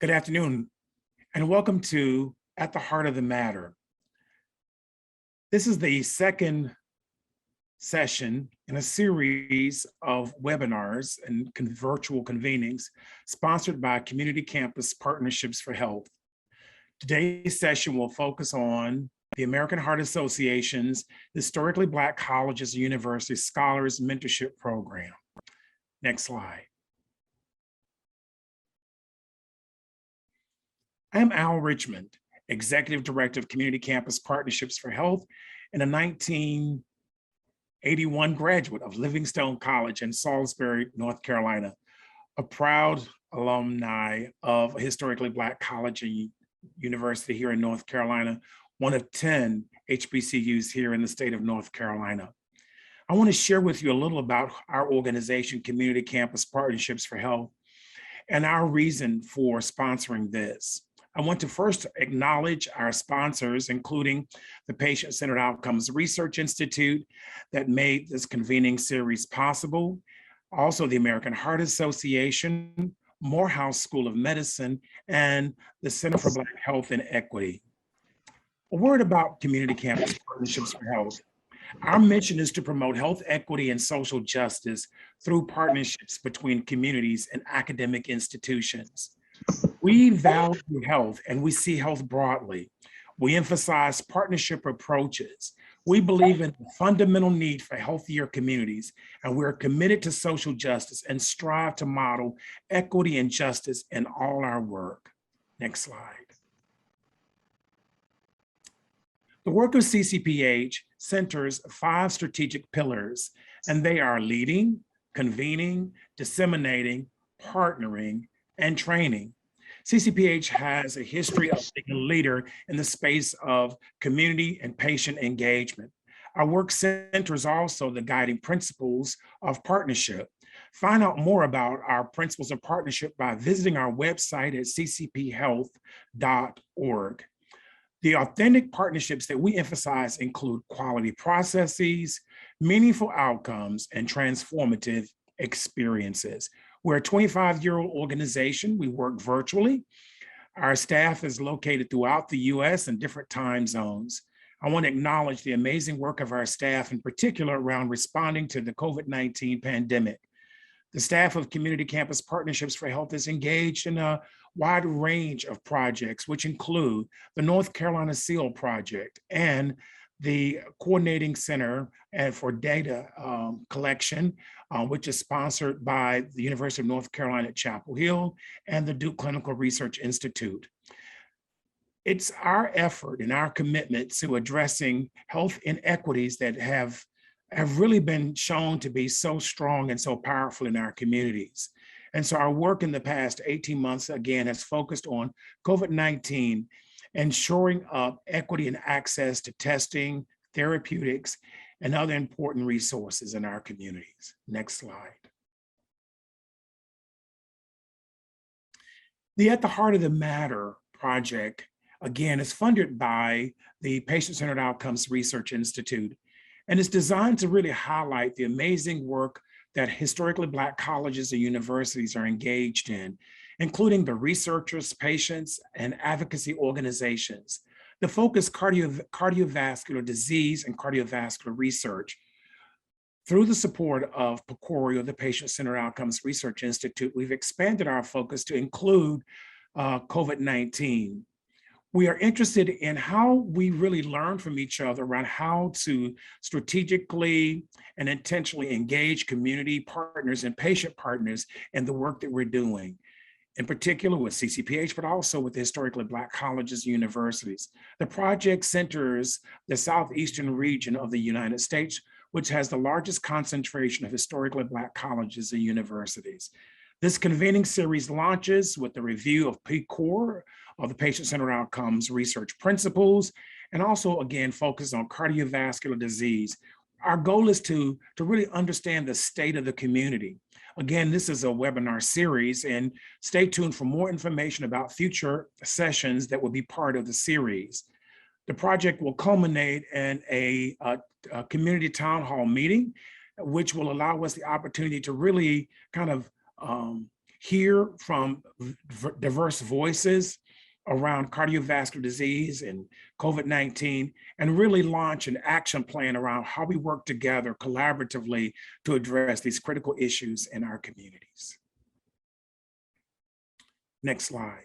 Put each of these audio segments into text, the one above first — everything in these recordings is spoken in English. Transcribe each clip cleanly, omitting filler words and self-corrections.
Good afternoon, and welcome to At the Heart of the Matter. This is the second session in a series of webinars and virtual convenings sponsored by Community Campus Partnerships for Health. Today's session will focus on the American Heart Association's Historically Black Colleges and Universities Scholars Mentorship Program. Next slide. I'm Al Richmond, Executive Director of Community Campus Partnerships for Health and a 1981 graduate of Livingstone College in Salisbury, North Carolina, a proud alumni of a historically Black college and university here in North Carolina, one of 10 HBCUs here in the state of North Carolina. I want to share with you a little about our organization, Community Campus Partnerships for Health, and our reason for sponsoring this. I want to first acknowledge our sponsors, including the Patient-Centered Outcomes Research Institute that made this convening series possible, also the American Heart Association, Morehouse School of Medicine, and the Center for Black Health and Equity. A word about Community Campus Partnerships for Health. Our mission is to promote health equity and social justice through partnerships between communities and academic institutions. We value health and we see health broadly. We emphasize partnership approaches. We believe in the fundamental need for healthier communities, and we're committed to social justice and strive to model equity and justice in all our work. Next slide. The work of CCPH centers 5 strategic pillars, and they are leading, convening, disseminating, partnering, and training. CCPH has a history of being a leader in the space of community and patient engagement. Our work centers also the guiding principles of partnership. Find out more about our principles of partnership by visiting our website at ccphealth.org. The authentic partnerships that we emphasize include quality processes, meaningful outcomes, and transformative experiences. We're a 25-year-old organization. We work virtually. Our staff is located throughout the US in different time zones. I want to acknowledge the amazing work of our staff, in particular around responding to the COVID-19 pandemic. The staff of Community Campus Partnerships for Health is engaged in a wide range of projects, which include the North Carolina SEAL Project and the Coordinating Center for Data Collection, which is sponsored by the University of North Carolina at Chapel Hill and the Duke Clinical Research Institute. It's our effort and our commitment to addressing health inequities that have really been shown to be so strong and so powerful in our communities. And so our work in the past 18 months, again, has focused on COVID-19 and shoring up equity and access to testing, therapeutics, and other important resources in our communities. Next slide. The At the Heart of the Matter project, again, is funded by the Patient-Centered Outcomes Research Institute, and it's designed to really highlight the amazing work that historically Black colleges and universities are engaged in, including the researchers, patients, and advocacy organizations. The focus cardiovascular disease and cardiovascular research. Through the support of PCORI, or the Patient-Centered Outcomes Research Institute, we've expanded our focus to include COVID-19. We are interested in how we really learn from each other around how to strategically and intentionally engage community partners and patient partners in the work that we're doing, in particular with CCPH, but also with historically Black colleges and universities. The project centers the southeastern region of the United States, which has the largest concentration of historically Black colleges and universities. This convening series launches with the review of PCOR, of the Patient-Centered Outcomes Research Principles, and also, again, focus on cardiovascular disease. Our goal is to really understand the state of the community. Again, this is a webinar series, and stay tuned for more information about future sessions that will be part of the series. The project will culminate in a community town hall meeting, which will allow us the opportunity to really kind of hear from diverse voices around cardiovascular disease and COVID-19, and really launch an action plan around how we work together collaboratively to address these critical issues in our communities. Next slide.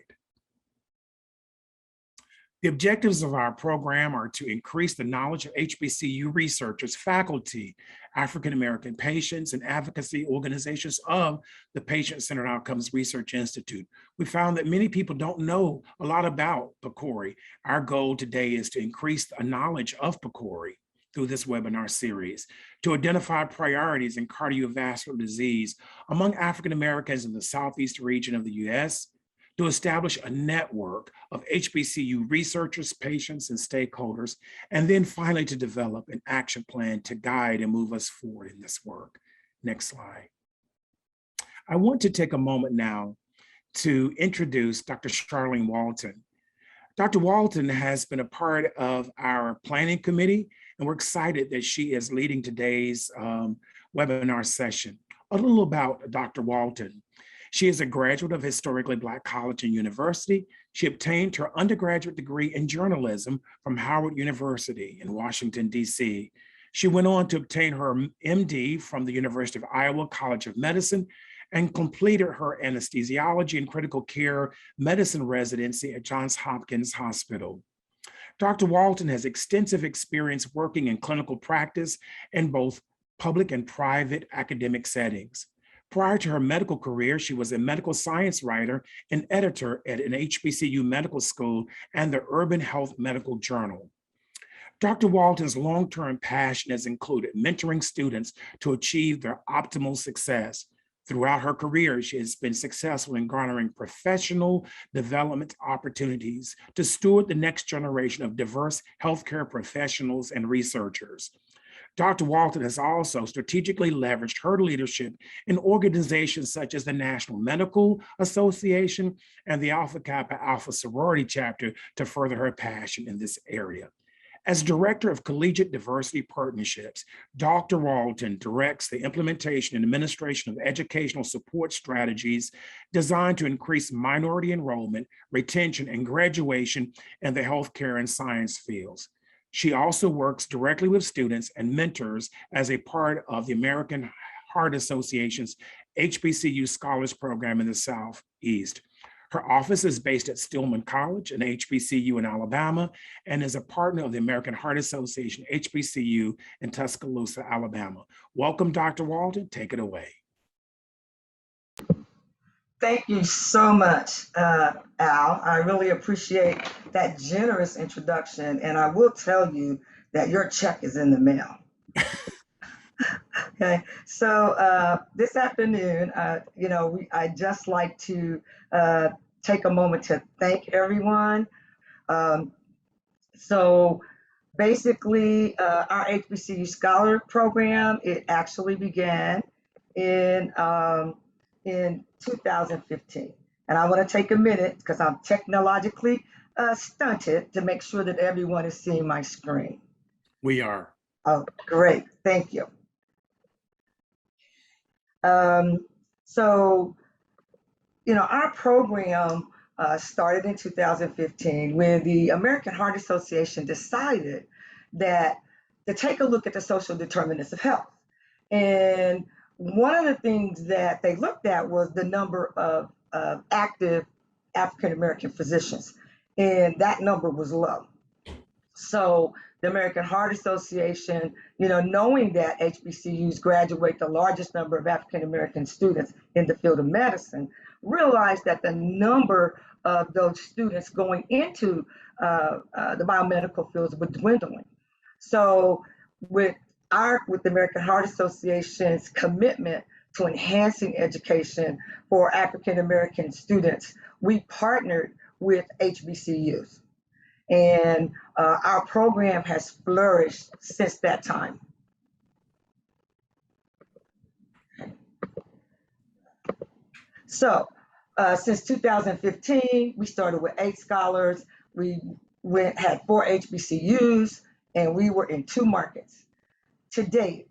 The objectives of our program are to increase the knowledge of HBCU researchers, faculty, African-American patients, and advocacy organizations of the Patient-Centered Outcomes Research Institute. We found that many people don't know a lot about PCORI. Our goal today is to increase the knowledge of PCORI through this webinar series, to identify priorities in cardiovascular disease among African-Americans in the Southeast region of the US, to establish a network of HBCU researchers, patients, and stakeholders, and then finally to develop an action plan to guide and move us forward in this work. Next slide. I want to take a moment now to introduce Dr. Charlene Walton. Dr. Walton has been a part of our planning committee, and we're excited that she is leading today's webinar session. A little about Dr. Walton. She is a graduate of Historically Black College and University. She obtained her undergraduate degree in journalism from Howard University in Washington, D.C. She went on to obtain her MD from the University of Iowa College of Medicine and completed her anesthesiology and critical care medicine residency at Johns Hopkins Hospital. Dr. Walton has extensive experience working in clinical practice in both public and private academic settings. Prior to her medical career, she was a medical science writer and editor at an HBCU medical school and the Urban Health Medical Journal. Dr. Walton's long-term passion has included mentoring students to achieve their optimal success. Throughout her career, she has been successful in garnering professional development opportunities to steward the next generation of diverse healthcare professionals and researchers. Dr. Walton has also strategically leveraged her leadership in organizations such as the National Medical Association and the Alpha Kappa Alpha Sorority Chapter to further her passion in this area. As Director of Collegiate Diversity Partnerships, Dr. Walton directs the implementation and administration of educational support strategies designed to increase minority enrollment, retention, and graduation in the healthcare and science fields. She also works directly with students and mentors as a part of the American Heart Association's HBCU Scholars Program in the Southeast. Her office is based at Stillman College, an HBCU in Alabama, and is a partner of the American Heart Association HBCU in Tuscaloosa, Alabama. Welcome, Dr. Walton. Take it away. Thank you so much, Al. I really appreciate that generous introduction, and I will tell you that your check is in the mail. Okay, so this afternoon, I just like to take a moment to thank everyone. So basically, our HBCU Scholar Program, it actually began in 2015. And I want to take a minute because I'm technologically stunted to make sure that everyone is seeing my screen. We are. Oh, great. Thank you. So, our program started in 2015 when the American Heart Association decided that to take a look at the social determinants of health. And one of the things that they looked at was the number of active African-American physicians, and that number was low. So the American Heart Association, knowing that HBCUs graduate the largest number of African-American students in the field of medicine, realized that the number of those students going into the biomedical fields was dwindling. So with the American Heart Association's commitment to enhancing education for African-American students, we partnered with HBCUs. And our program has flourished since that time. So since 2015, we started with 8 scholars. We had 4 HBCUs, and we were in 2 markets. To date,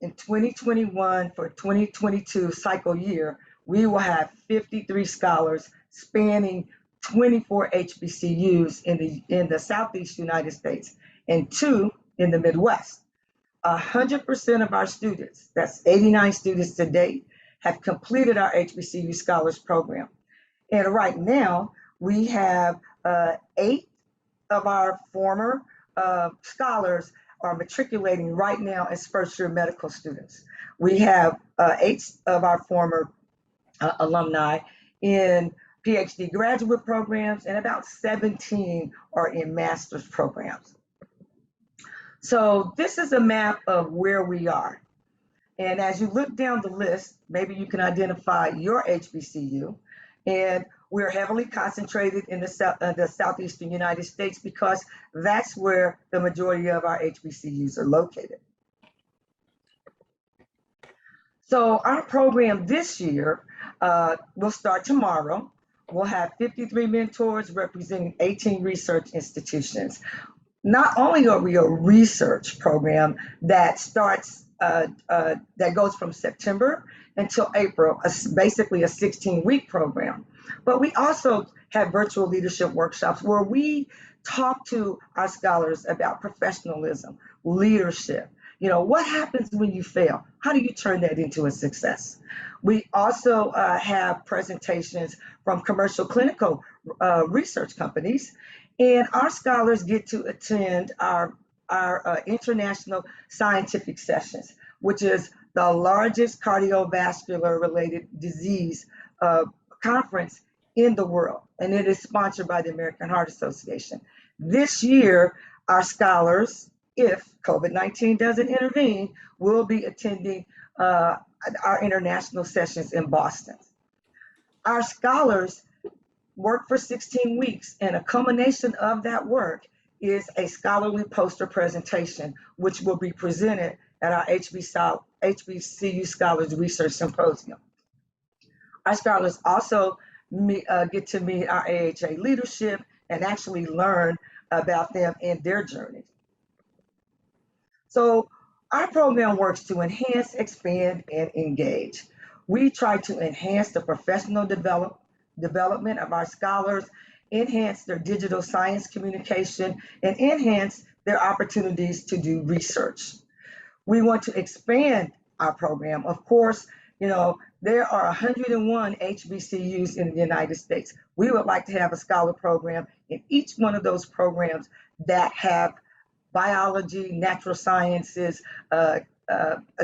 in 2021 for 2022 cycle year, we will have 53 scholars spanning 24 HBCUs in the Southeast United States and 2 in the Midwest. 100% of our students, that's 89 students to date, have completed our HBCU Scholars Program. And right now, we have 8 of our former scholars are matriculating right now as first-year medical students. We have 8 of our former alumni in PhD graduate programs, and about 17 are in master's programs. So this is a map of where we are. And as you look down the list, maybe you can identify your HBCU. And we're heavily concentrated in the Southeastern United States because that's where the majority of our HBCUs are located. So our program this year will start tomorrow. We'll have 53 mentors representing 18 research institutions. Not only are we a research program that starts, that goes from September until April, basically a 16-week program, but we also have virtual leadership workshops where we talk to our scholars about professionalism, leadership. You know, what happens when you fail? How do you turn that into a success? We also have presentations from commercial clinical research companies, and our scholars get to attend our international scientific sessions, which is the largest cardiovascular related disease conference in the world, and it is sponsored by the American Heart Association. This year, our scholars, if COVID-19 doesn't intervene, will be attending our international sessions in Boston. Our scholars work for 16 weeks, and a culmination of that work is a scholarly poster presentation, which will be presented at our HBCU Scholars Research Symposium. Our scholars also get to meet our AHA leadership and actually learn about them and their journey. So our program works to enhance, expand, and engage. We try to enhance the professional development of our scholars, enhance their digital science communication, and enhance their opportunities to do research. We want to expand our program. Of course, you know, there are 101 HBCUs in the United States. We would like to have a scholar program in each one of those programs that have biology, natural sciences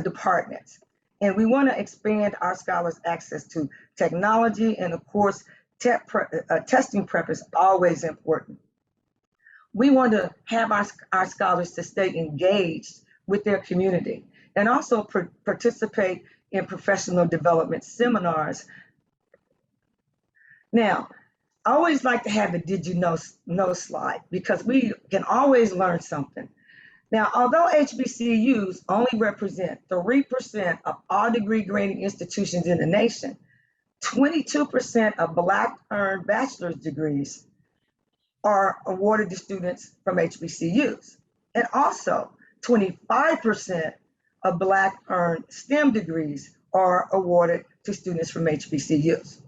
departments. And we want to expand our scholars' access to technology, and of course, testing prep is always important. We want to have our scholars to stay engaged with their community and also participate in professional development seminars. Now, I always like to have a did you know slide because we can always learn something. Now, although HBCUs only represent 3% of all degree grading institutions in the nation, 22% of Black earned bachelor's degrees are awarded to students from HBCUs. And also, 25% of Black earned STEM degrees are awarded to students from HBCUs.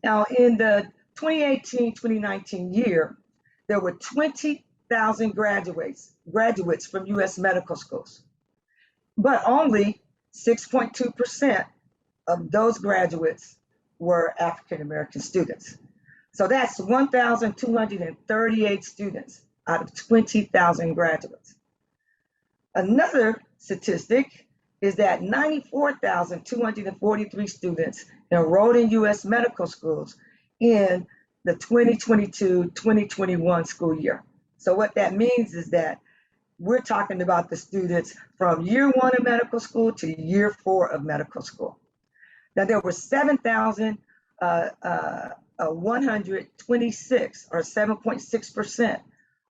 Now, in the 2018-2019 year, there were 20,000 graduates from US medical schools, but only 6.2% of those graduates were African American students. So that's 1,238 students out of 20,000 graduates. Another statistic is that 94,243 students enrolled in US medical schools in the 2022-2021 school year. So what that means is that we're talking about the students from year 1 of medical school to year 4 of medical school. Now there were 7,126 or 7.6%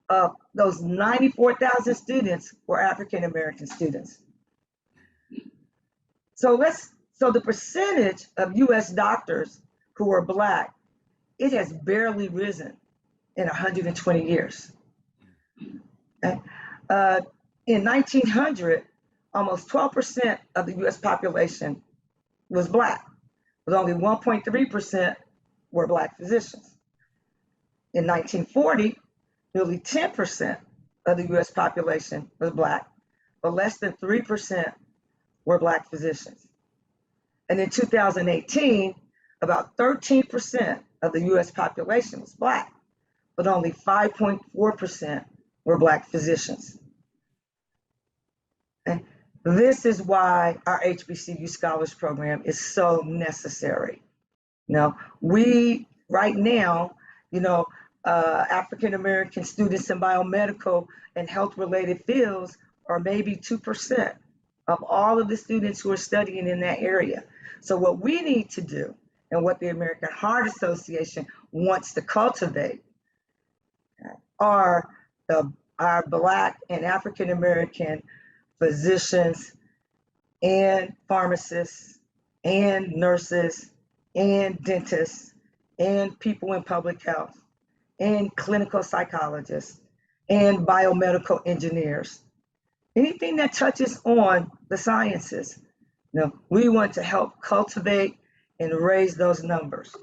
of those 94,000 students were African American students. So the percentage of US doctors who are Black, it has barely risen in 120 years. Okay? In 1900, almost 12% of the US population was Black. but only 1.3% were Black physicians. In 1940, nearly 10% of the US population was Black, but less than 3% were Black physicians. And in 2018, about 13% of the US population was Black, but only 5.4% were Black physicians. And this is why our HBCU Scholars Program is so necessary. We right now, African American students in biomedical and health related fields are maybe 2% of all of the students who are studying in that area. So what we need to do, and what the American Heart Association wants to cultivate, are our Black and African American physicians and pharmacists and nurses and dentists and people in public health and clinical psychologists and biomedical engineers. Anything that touches on the sciences, we want to help cultivate and raise those numbers.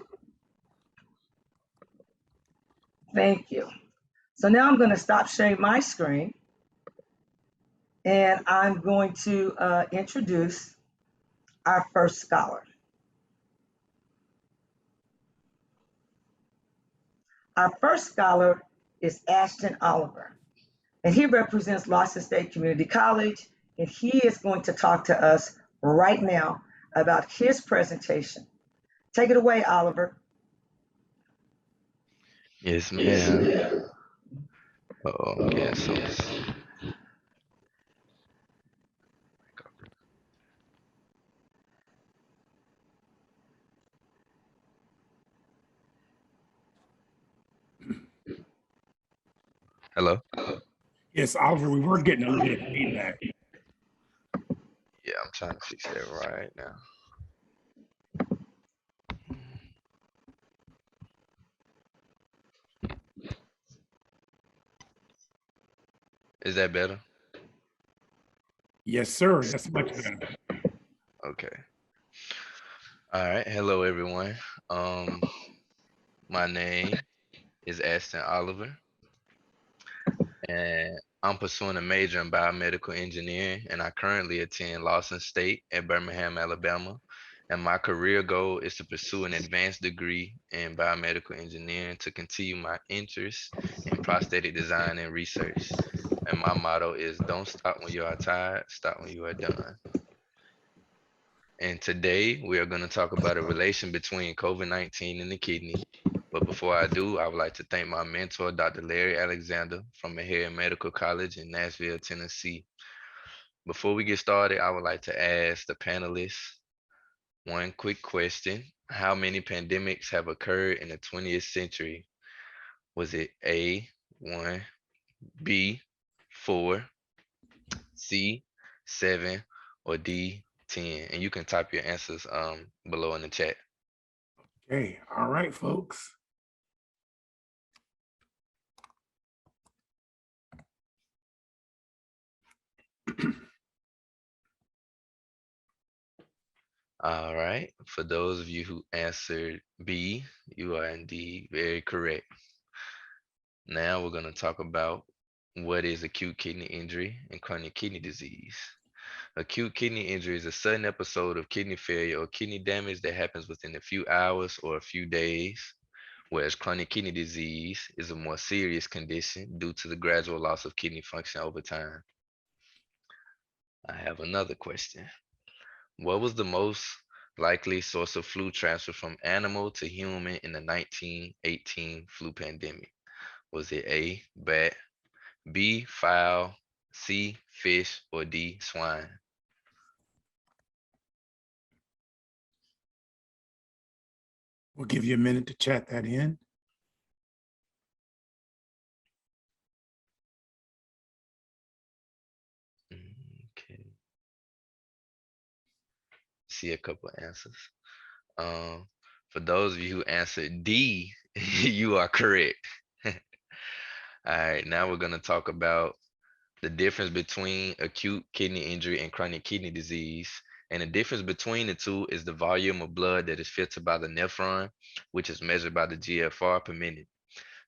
Thank you. So now I'm going to stop sharing my screen, and I'm going to introduce our first scholar. Our first scholar is Ashton Oliver, and he represents Lawson State Community College, and he is going to talk to us right now about his presentation. Take it away, Oliver. Yes, ma'am. Oh, I'm getting some. Hello? Yes, Oliver, we were getting a little bit of feedback. Yeah, I'm trying to fix that right now. Is that better? Yes, sir. That's much better. Okay. All right. Hello, everyone. My name is Ashton Oliver, and I'm pursuing a major in biomedical engineering, and I currently attend Lawson State at Birmingham, Alabama. And my career goal is to pursue an advanced degree in biomedical engineering to continue my interest in prosthetic design and research. And my motto is don't stop when you are tired, stop when you are done. And today we are going to talk about a relation between COVID-19 and the kidney. But before I do, I would like to thank my mentor, Dr. Larry Alexander from Meharry Medical College in Nashville, Tennessee. Before we get started, I would like to ask the panelists one quick question. How many pandemics have occurred in the 20th century? Was it A, 1, B, 4, C, 7, or D, 10? And you can type your answers below in the chat. Okay. All right, folks. All right. For those of you who answered B, you are indeed very correct. Now we're going to talk about what is acute kidney injury and chronic kidney disease. Acute kidney injury is a sudden episode of kidney failure or kidney damage that happens within a few hours or a few days, whereas chronic kidney disease is a more serious condition due to the gradual loss of kidney function over time. I have another question. What was the most likely source of flu transfer from animal to human in the 1918 flu pandemic? Was it A, bat, B, fowl, C, fish, or D, swine? We'll give you a minute to chat that in. Okay. See a couple answers. For those of you who answered D, you are correct. All right, now we're going to talk about the difference between acute kidney injury and chronic kidney disease. And the difference between the two is the volume of blood that is filtered by the nephron, which is measured by the GFR per minute.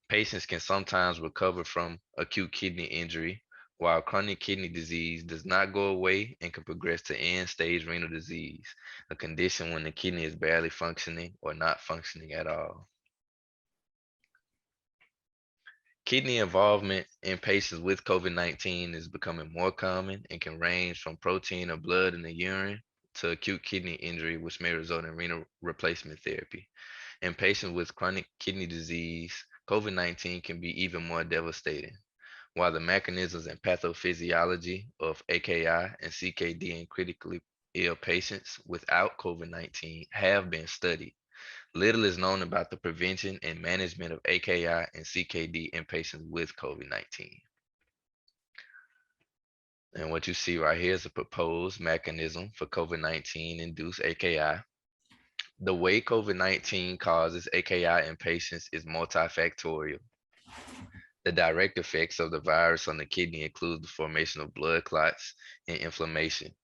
Patients can sometimes recover from acute kidney injury, while chronic kidney disease does not go away and can progress to end-stage renal disease, a condition when the kidney is barely functioning or not functioning at all. Kidney involvement in patients with COVID-19 is becoming more common and can range from protein or blood in the urine to acute kidney injury, which may result in renal replacement therapy. In patients with chronic kidney disease, COVID-19 can be even more devastating. While the mechanisms and pathophysiology of AKI and CKD in critically ill patients without COVID-19 have been studied, little is known about the prevention and management of AKI and CKD in patients with COVID-19. And what you see right here is a proposed mechanism for COVID-19 induced AKI. The way COVID-19 causes AKI in patients is multifactorial. The direct effects of the virus on the kidney include the formation of blood clots and inflammation.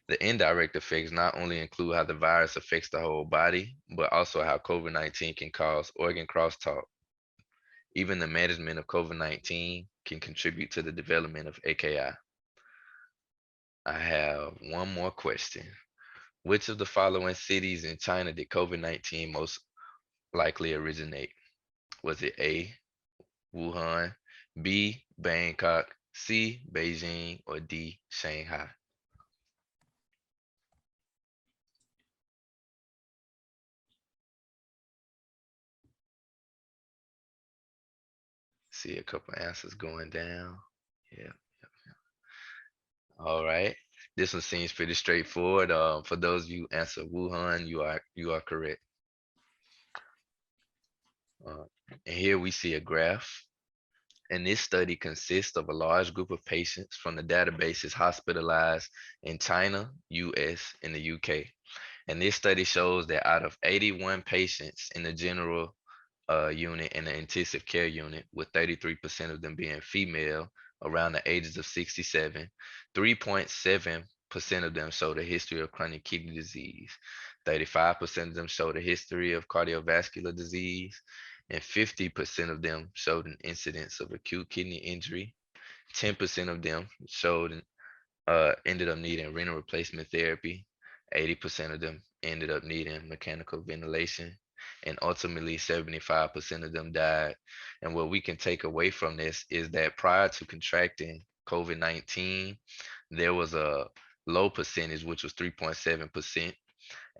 The indirect effects not only include how the virus affects the whole body, but also how COVID-19 can cause organ crosstalk. Even the management of COVID-19 can contribute to the development of AKI. I have one more question. Which of the following cities in China did COVID-19 most likely originate? Was it A, Wuhan, B, Bangkok, C, Beijing, or D, Shanghai? See a couple answers going down. Yeah. All right. This one seems pretty straightforward. For those of you who answer Wuhan, you are correct. Uh, and here we see a graph. And this study consists of a large group of patients from the databases hospitalized in China, US, and the UK. And this study shows that out of 81 patients in the general unit and the intensive care unit, with 33% of them being female around the ages of 67, 3.7% of them showed a history of chronic kidney disease, 35% of them showed a history of cardiovascular disease, and 50% of them showed an incidence of acute kidney injury. 10% of them showed ended up needing renal replacement therapy. 80% of them ended up needing mechanical ventilation. And ultimately, 75% of them died. And what we can take away from this is that prior to contracting COVID-19, there was a low percentage, which was 3.7%.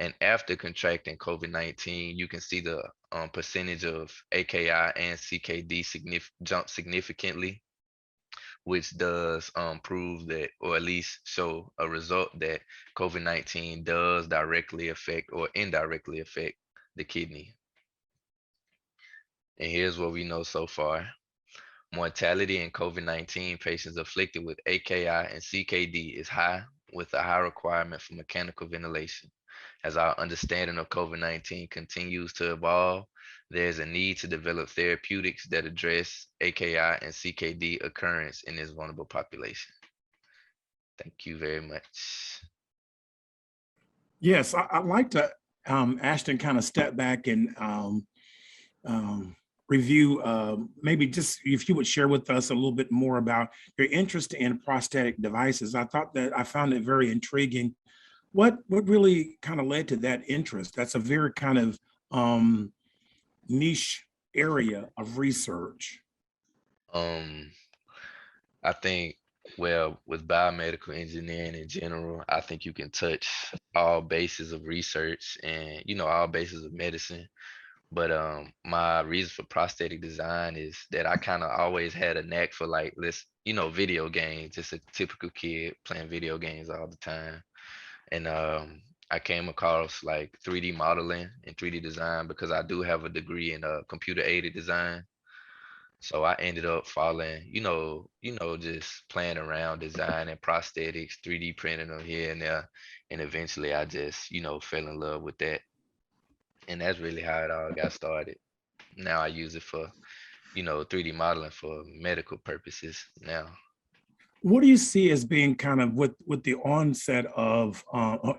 And after contracting COVID-19, you can see the percentage of AKI and CKD jump significantly, which does prove that, or at least show a result that COVID-19 does directly affect or indirectly affect the kidney. And here's what we know so far. Mortality in COVID-19 patients afflicted with AKI and CKD is high, with a high requirement for mechanical ventilation. As our understanding of COVID-19 continues to evolve, there's a need to develop therapeutics that address AKI and CKD occurrence in this vulnerable population. Thank you very much. Yes, I'd like to, Ashton, kind of step back and review, maybe just if you would share with us a little bit more about your interest in prosthetic devices. I found it very intriguing. What really kind of led to that interest? That's a very kind of niche area of research. Um, I think, well, with biomedical engineering in general, I think you can touch all bases of research and, all bases of medicine. But my reason for prosthetic design is that I kind of always had a knack for like video games, just a typical kid playing video games all the time. And I came across like 3D modeling and 3D design because I do have a degree in computer aided design. So I ended up falling, just playing around designing prosthetics, 3D printing them here and there. And eventually I just, fell in love with that. And that's really how it all got started. Now I use it for, 3D modeling for medical purposes now. What do you see as being kind of with the onset of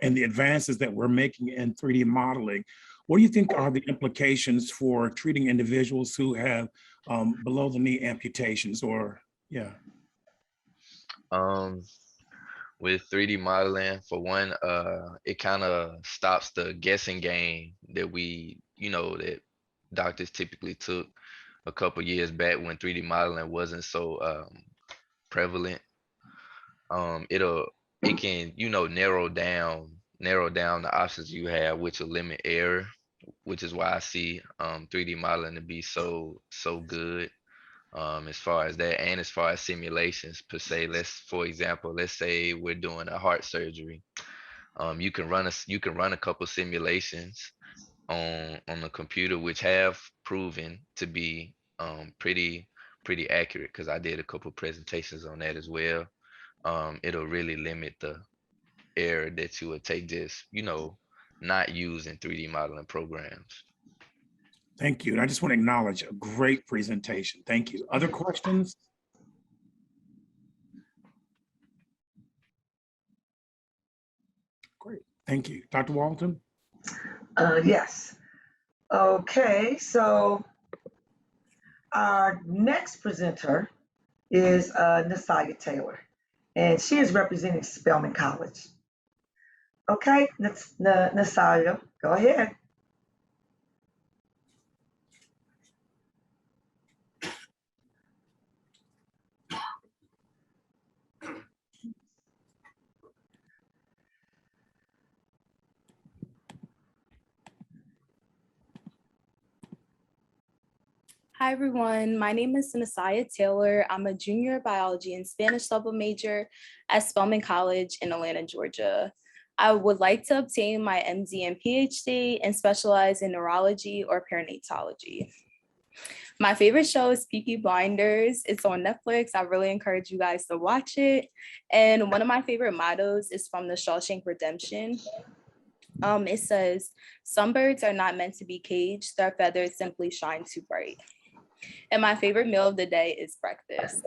and the advances that we're making in 3D modeling? What do you think are the implications for treating individuals who have below the knee amputations or, yeah? Um, with 3D modeling, for one, it kind of stops the guessing game that that doctors typically took a couple years back when 3D modeling wasn't so prevalent. It'll it can, narrow down the options you have, which will limit error, which is why I see 3D modeling to be so good. As far as that, and as far as simulations per se, for example, let's say we're doing a heart surgery. You can run a couple simulations on the computer, which have proven to be pretty accurate, because I did a couple presentations on that as well. It'll really limit the error that you would take just not using 3D modeling programs. Thank you. And I just want to acknowledge a great presentation. Thank you. Other questions? Great. Thank you. Dr. Walton? Yes. Okay, so our next presenter is Nasaya Taylor, and she is representing Spelman College. Okay, Nasaya, go ahead. Hi, everyone. My name is Nasaya Taylor. I'm a junior biology and Spanish double major at Spelman College in Atlanta, Georgia. I would like to obtain my MD and PhD and specialize in neurology or perinatology. My favorite show is Peaky Blinders. It's on Netflix. I really encourage you guys to watch it. And one of my favorite mottos is from the Shawshank Redemption. It says, "Some birds are not meant to be caged. Their feathers simply shine too bright." And my favorite meal of the day is breakfast.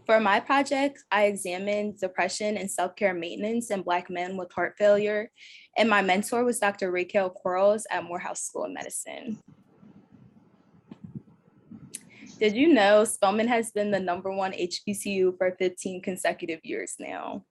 For my project, I examined depression and self-care maintenance in Black men with heart failure. And my mentor was Dr. Raquel Quarles at Morehouse School of Medicine. Did you know Spelman has been the #1 HBCU for 15 consecutive years now?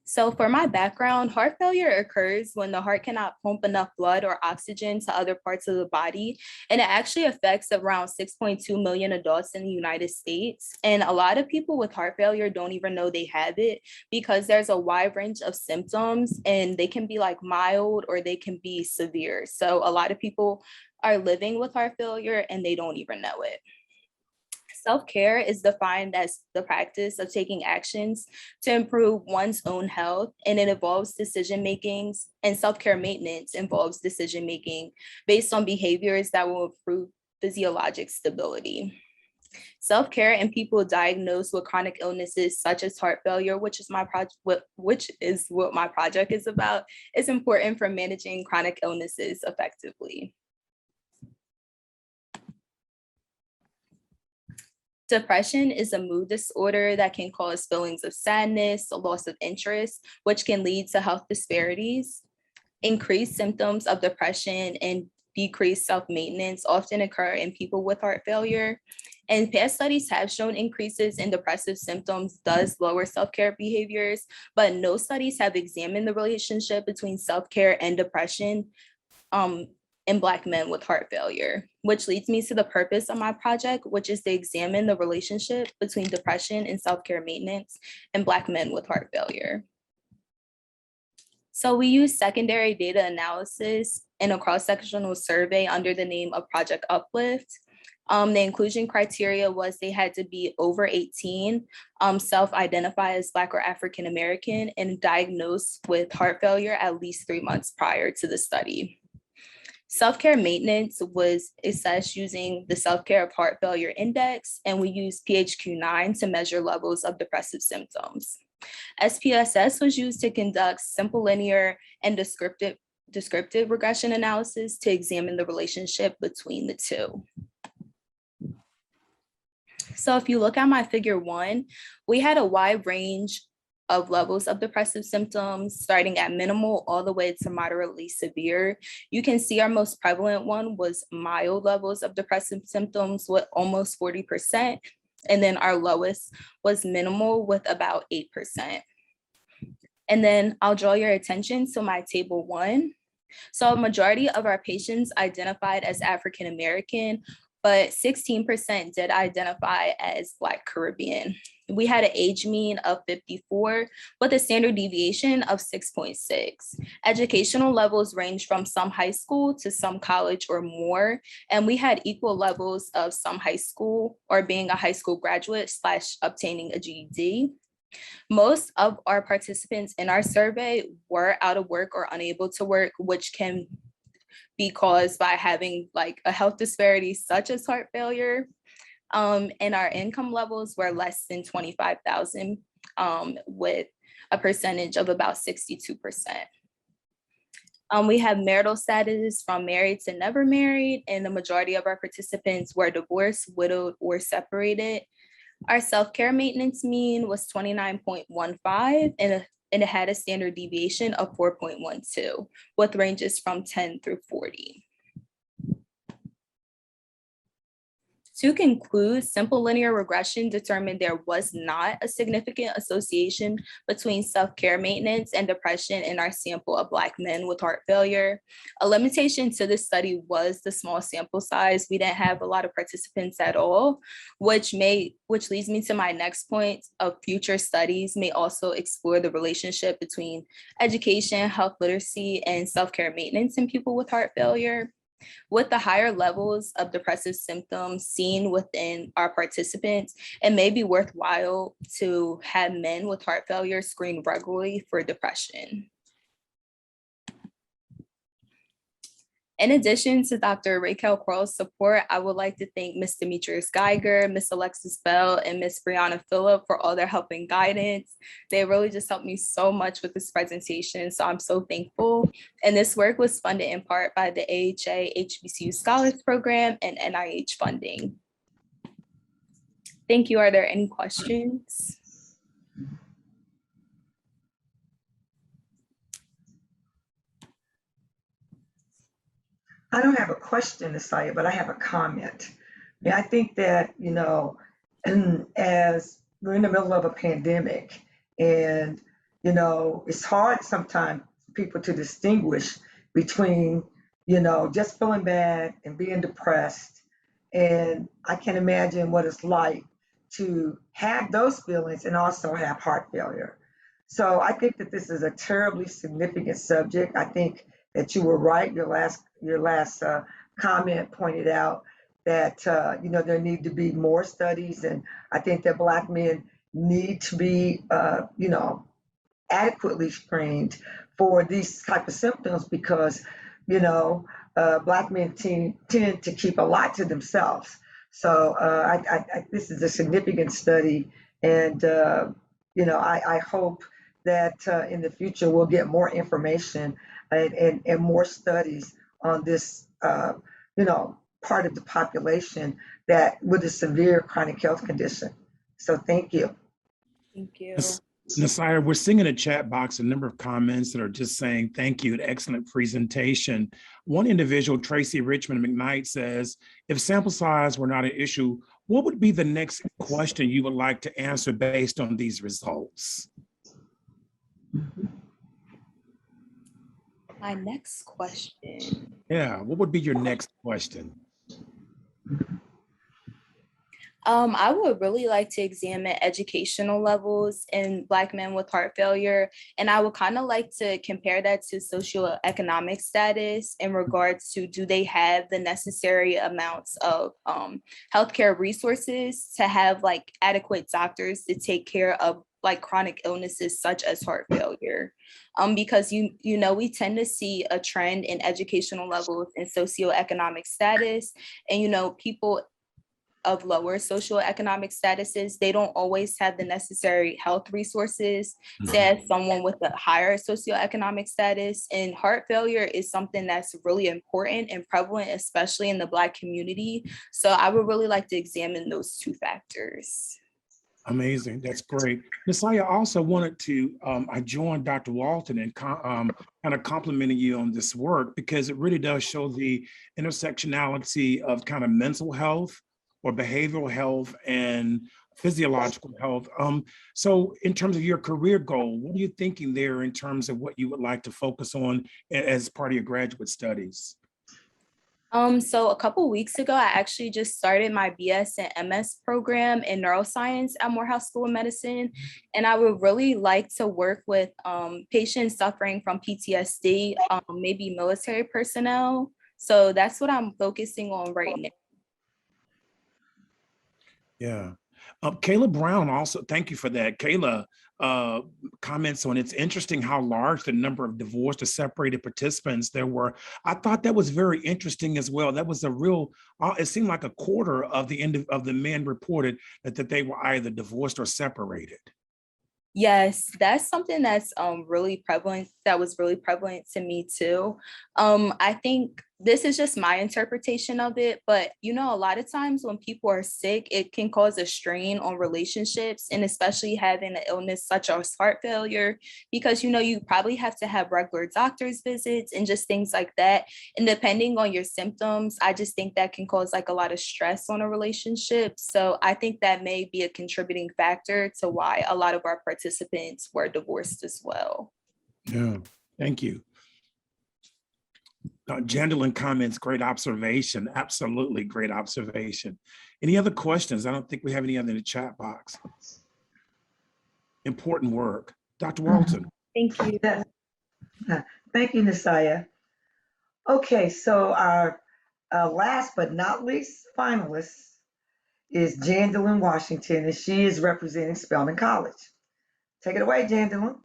So for my background, heart failure occurs when the heart cannot pump enough blood or oxygen to other parts of the body. And it actually affects around 6.2 million adults in the United States. And a lot of people with heart failure don't even know they have it, because there's a wide range of symptoms and they can be like mild or they can be severe. So a lot of people are living with heart failure and they don't even know it. Self-care is defined as the practice of taking actions to improve one's own health, and it involves decision-making, and self-care maintenance involves decision-making based on behaviors that will improve physiologic stability. Self-care in people diagnosed with chronic illnesses such as heart failure, which is what my project is about, is important for managing chronic illnesses effectively. Depression is a mood disorder that can cause feelings of sadness, a loss of interest, which can lead to health disparities. Increased symptoms of depression and decreased self-maintenance often occur in people with heart failure. And past studies have shown increases in depressive symptoms does lower self-care behaviors, but no studies have examined the relationship between self-care and depression in Black men with heart failure, which leads me to the purpose of my project, which is to examine the relationship between depression and self-care maintenance in Black men with heart failure. So we use secondary data analysis in a cross-sectional survey under the name of Project Uplift. The inclusion criteria was they had to be over 18, self-identify as Black or African American, and diagnosed with heart failure at least 3 months prior to the study. Self-care maintenance was assessed using the Self-Care of Heart Failure Index, and we used PHQ-9 to measure levels of depressive symptoms. SPSS was used to conduct simple linear and descriptive descriptive regression analysis to examine the relationship between the two. So if you look at my figure 1, we had a wide range of levels of depressive symptoms, starting at minimal all the way to moderately severe. You can see our most prevalent one was mild levels of depressive symptoms with almost 40%. And then our lowest was minimal with about 8%. And then I'll draw your attention to my table 1. So a majority of our patients identified as African American, but 16% did identify as Black Caribbean. We had an age mean of 54 with a standard deviation of 6.6. Educational levels range from some high school to some college or more, and we had equal levels of some high school or being a high school graduate / obtaining a GED. Most of our participants in our survey were out of work or unable to work, which can be caused by having like a health disparity such as heart failure. And our income levels were less than 25,000 with a percentage of about 62%. We have marital status from married to never married, and the majority of our participants were divorced, widowed, or separated. Our self-care maintenance mean was 29.15, and it had a standard deviation of 4.12, with ranges from 10 through 40. To conclude, simple linear regression determined there was not a significant association between self-care maintenance and depression in our sample of Black men with heart failure. A limitation to this study was the small sample size. We didn't have a lot of participants at all, which leads me to my next point of future studies may also explore the relationship between education, health literacy, and self-care maintenance in people with heart failure. With the higher levels of depressive symptoms seen within our participants, it may be worthwhile to have men with heart failure screened regularly for depression. In addition to Dr. Raquel Crowell's support, I would like to thank Ms. Demetrius Geiger, Ms. Alexis Bell, and Ms. Brianna Phillip for all their help and guidance. They really just helped me so much with this presentation, so I'm so thankful. And this work was funded in part by the AHA HBCU Scholars Program and NIH funding. Thank you. Are there any questions? I don't have a question to say, but I have a comment. I think that, as we're in the middle of a pandemic and, it's hard sometimes for people to distinguish between, just feeling bad and being depressed. And I can imagine what it's like to have those feelings and also have heart failure. So I think that this is a terribly significant subject. I think that you were right. Your last comment pointed out that there need to be more studies, and I think that Black men need to be adequately screened for these type of symptoms because Black men tend to keep a lot to themselves. So this is a significant study, and I hope that in the future we'll get more information and more studies on this, part of the population that with a severe chronic health condition. So thank you. Thank you. Nasira, we're seeing in the chat box a number of comments that are just saying, thank you, an excellent presentation. One individual, Tracy Richmond McKnight, says, if sample size were not an issue, what would be the next question you would like to answer based on these results? My next question. Yeah, what would be your next question? I would really like to examine educational levels in Black men with heart failure, and I would kind of like to compare that to socioeconomic status in regards to do they have the necessary amounts of healthcare resources to have like adequate doctors to take care of like chronic illnesses such as heart failure. Because we tend to see a trend in educational levels and socioeconomic status, and people of lower socioeconomic statuses, they don't always have the necessary health resources, say as someone with a higher socioeconomic status. And heart failure is something that's really important and prevalent, especially in the Black community. So I would really like to examine those two factors. Amazing. That's great. Messiah, I also wanted to, I joined Dr. Walton in kind of complimenting you on this work, because it really does show the intersectionality of kind of mental health or behavioral health and physiological health. So in terms of your career goal, what are you thinking there in terms of what you would like to focus on as part of your graduate studies? So a couple weeks ago, I actually just started my BS and MS program in neuroscience at Morehouse School of Medicine. And I would really like to work with patients suffering from PTSD, maybe military personnel. So that's what I'm focusing on right now. Yeah. Kayla Brown also, thank you for that. Kayla comments on, it's interesting how large the number of divorced or separated participants there were. I thought that was very interesting as well. That was a real, it seemed like a quarter of the end of the men reported that they were either divorced or separated. Yes, that's something that's really prevalent. That was really prevalent to me too. I think this is just my interpretation of it, but a lot of times when people are sick, it can cause a strain on relationships, and especially having an illness such as heart failure, because you probably have to have regular doctor's visits and just things like that. And depending on your symptoms, I just think that can cause like a lot of stress on a relationship. So I think that may be a contributing factor to why a lot of our participants were divorced as well. Yeah, thank you. Jandalyn comments, great observation. Absolutely great observation. Any other questions? I don't think we have any other in the chat box. Important work. Dr. Walton. Thank you. Thank you, Nisaya. Okay, so our last but not least finalist is Jandalyn Washington, and she is representing Spelman College. Take it away, Jandalyn.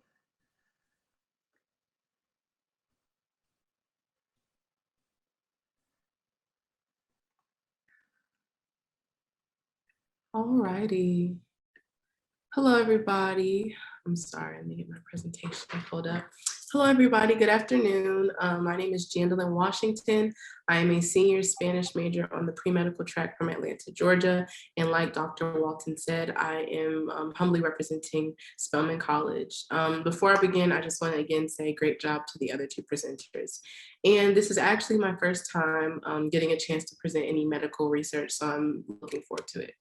All righty. Hello, everybody. I'm sorry, let me get my presentation pulled up. Hello, everybody. Good afternoon. My name is Jandalyn Washington. I am a senior Spanish major on the pre-medical track from Atlanta, Georgia. And like Dr. Walton said, I am humbly representing Spelman College. Before I begin, I just want to again say great job to the other two presenters. And this is actually my first time getting a chance to present any medical research, so I'm looking forward to it.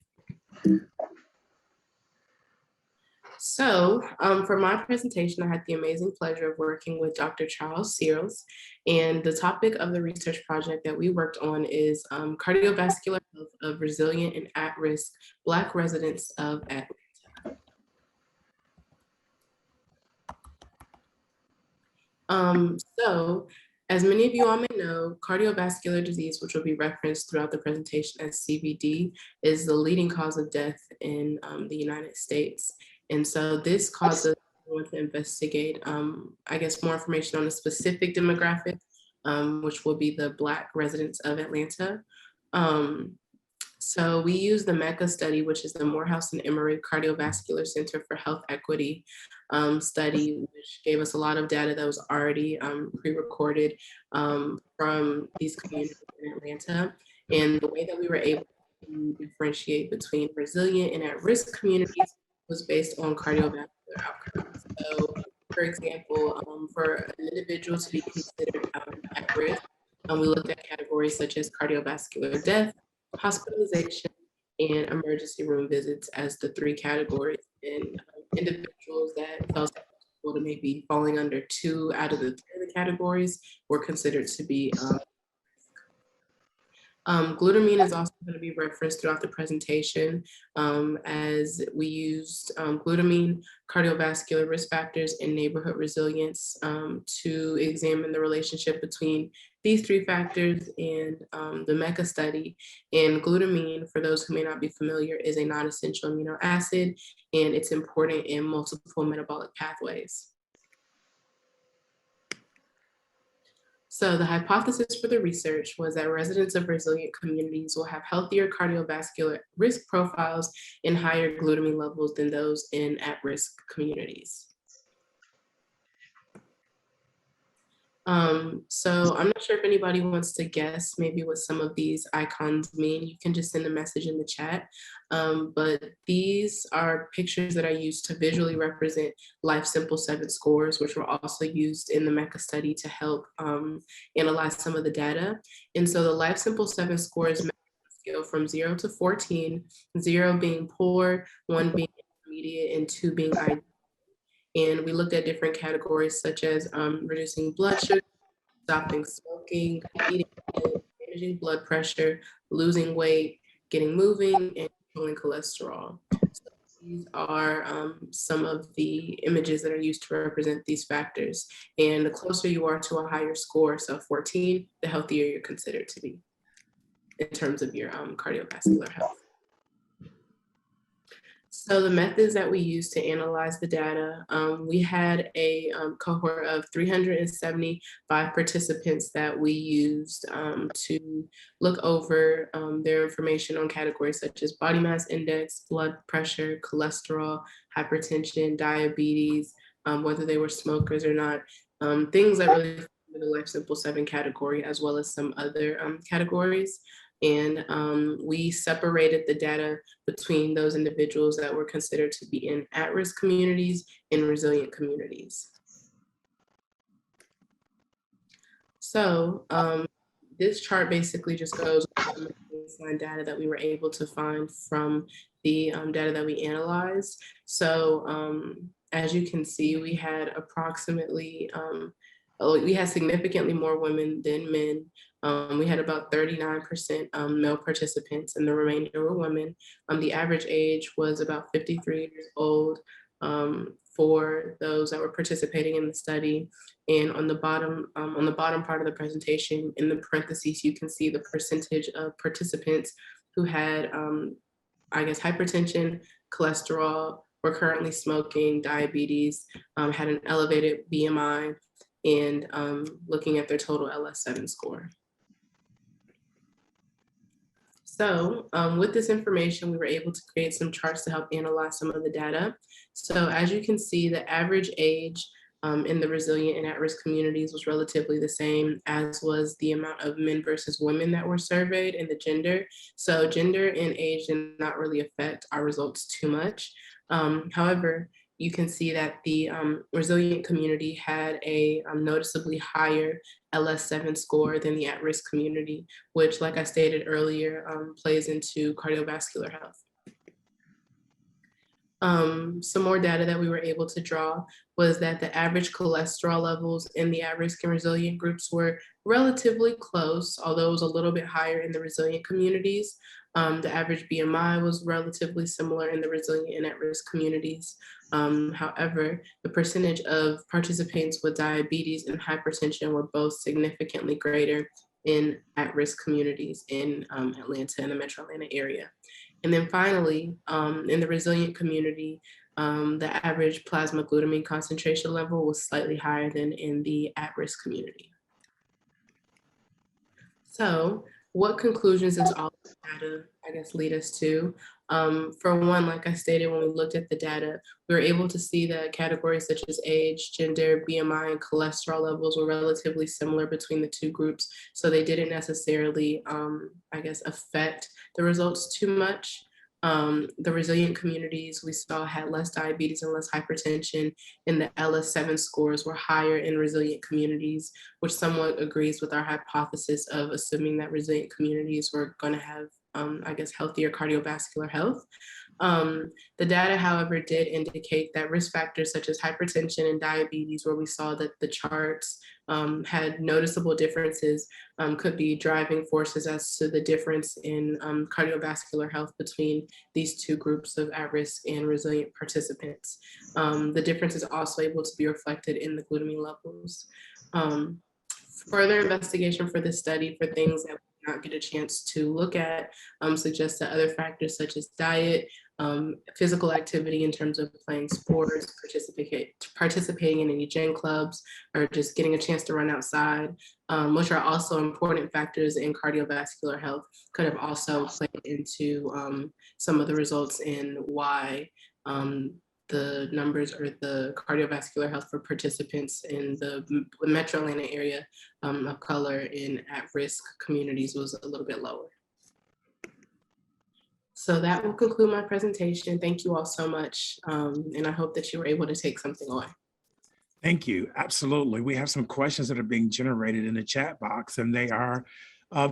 So for my presentation, I had the amazing pleasure of working with Dr. Charles Searles, and the topic of the research project that we worked on is cardiovascular health of resilient and at-risk Black residents of Atlanta. So as many of you all may know, cardiovascular disease, which will be referenced throughout the presentation as CVD, is the leading cause of death in the United States. And so this causes us to investigate, I guess, more information on a specific demographic, which will be the Black residents of Atlanta. So we use the MECA study, which is the Morehouse and Emory Cardiovascular Center for Health Equity study, which gave us a lot of data that was already pre-recorded from these communities in Atlanta. And the way that we were able to differentiate between resilient and at-risk communities was based on cardiovascular outcomes. So, for example, for an individual to be considered at risk, we looked at categories such as cardiovascular death, hospitalization, and emergency room visits as the three categories. And individuals that felt to maybe falling under 2 out of the 3 of the categories were considered to be glutamine is also going to be referenced throughout the presentation as we used glutamine, cardiovascular risk factors, and neighborhood resilience to examine the relationship between these 3 factors and the MECA study. And glutamine, for those who may not be familiar, is a non-essential amino acid, and it's important in multiple metabolic pathways. So the hypothesis for the research was that residents of resilient communities will have healthier cardiovascular risk profiles and higher glutamine levels than those in at-risk communities. So I'm not sure if anybody wants to guess maybe what some of these icons mean. You can just send a message in the chat. But these are pictures that I used to visually represent Life Simple 7 scores, which were also used in the MECA study to help analyze some of the data. And so the Life Simple 7 scores scale from 0 to 14, 0 being poor, 1 being intermediate, and 2 being ideal. And we looked at different categories such as reducing blood sugar, stopping smoking, eating, managing blood pressure, losing weight, getting moving, and controlling cholesterol. So these are some of the images that are used to represent these factors. And the closer you are to a higher score, so 14, the healthier you're considered to be in terms of your cardiovascular health. So the methods that we used to analyze the data, we had a cohort of 375 participants that we used to look over their information on categories such as body mass index, blood pressure, cholesterol, hypertension, diabetes, whether they were smokers or not, things that really fit in the Life Simple 7 category, as well as some other categories. And we separated the data between those individuals that were considered to be in at-risk communities and resilient communities. So this chart basically just goes over the baseline data that we were able to find from the data that we analyzed. So as you can see, we had approximately, we had significantly more women than men. We had about 39% male participants, and the remainder were women. The average age was about 53 years old for those that were participating in the study. And on the bottom part of the presentation, in the parentheses, you can see the percentage of participants who had, I guess, hypertension, cholesterol, were currently smoking, diabetes, had an elevated BMI, and looking at their total LS7 score. So with this information, we were able to create some charts to help analyze some of the data. So as you can see, the average age in the resilient and at-risk communities was relatively the same, as was the amount of men versus women that were surveyed, and the gender. So gender and age did not really affect our results too much. However, you can see that the resilient community had a noticeably higher LS7 score than the at-risk community, which, like I stated earlier, plays into cardiovascular health. Some more data that we were able to draw was that the average cholesterol levels in the at-risk and resilient groups were relatively close, although it was a little bit higher in the resilient communities. The average BMI was relatively similar in the resilient and at-risk communities. However, the percentage of participants with diabetes and hypertension were both significantly greater in at-risk communities in Atlanta and the Metro Atlanta area. And then finally, in the resilient community, the average plasma glutamine concentration level was slightly higher than in the at-risk community. So what conclusions does all this data, I guess, lead us to? For one, like I stated, when we looked at the data, we were able to see that categories such as age, gender, BMI, and cholesterol levels were relatively similar between the two groups. So they didn't necessarily, I guess, affect the results too much. The resilient communities we saw had less diabetes and less hypertension, and the LS7 scores were higher in resilient communities, which somewhat agrees with our hypothesis of assuming that resilient communities were going to have, I guess, healthier cardiovascular health. The data, however, did indicate that risk factors such as hypertension and diabetes, where we saw that the charts had noticeable differences, could be driving forces as to the difference in cardiovascular health between these two groups of at-risk and resilient participants. The difference is also able to be reflected in the glutamine levels. Further investigation for this study for things that we did not get a chance to look at suggests that other factors such as diet, physical activity in terms of playing sports, participating in any gym clubs, or just getting a chance to run outside, which are also important factors in cardiovascular health, could have also played into some of the results in why the numbers or the cardiovascular health for participants in the metro Atlanta area of color in at-risk communities was a little bit lower. So that will conclude my presentation. Thank you all so much. And I hope that you were able to take something away. Thank you. Absolutely. We have some questions that are being generated in the chat box, and they are,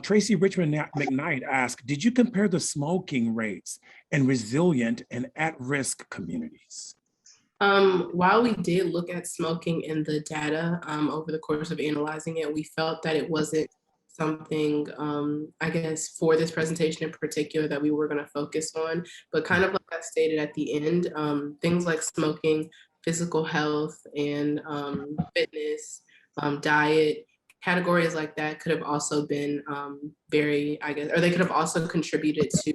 Tracy Richmond McKnight asked, did you compare the smoking rates in resilient and at-risk communities? While we did look at smoking in the data over the course of analyzing it, we felt that it wasn't something, I guess, for this presentation in particular that we were going to focus on. But kind of like I stated at the end, things like smoking, physical health, and fitness, diet, categories like that could have also been very, I guess, or they could have also contributed to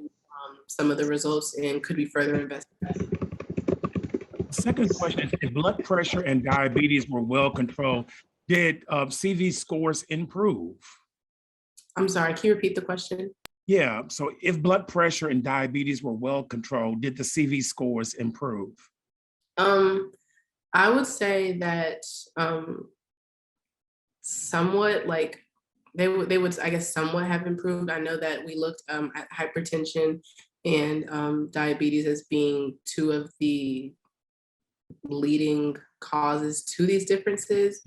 some of the results and could be further investigated. Second question is, if blood pressure and diabetes were well controlled, did CV scores improve? I'm sorry, can you repeat the question? Yeah, so if blood pressure and diabetes were well controlled, did the CV scores improve? I would say that somewhat, like they would, I guess, somewhat have improved. I know that we looked at hypertension and diabetes as being two of the leading causes to these differences.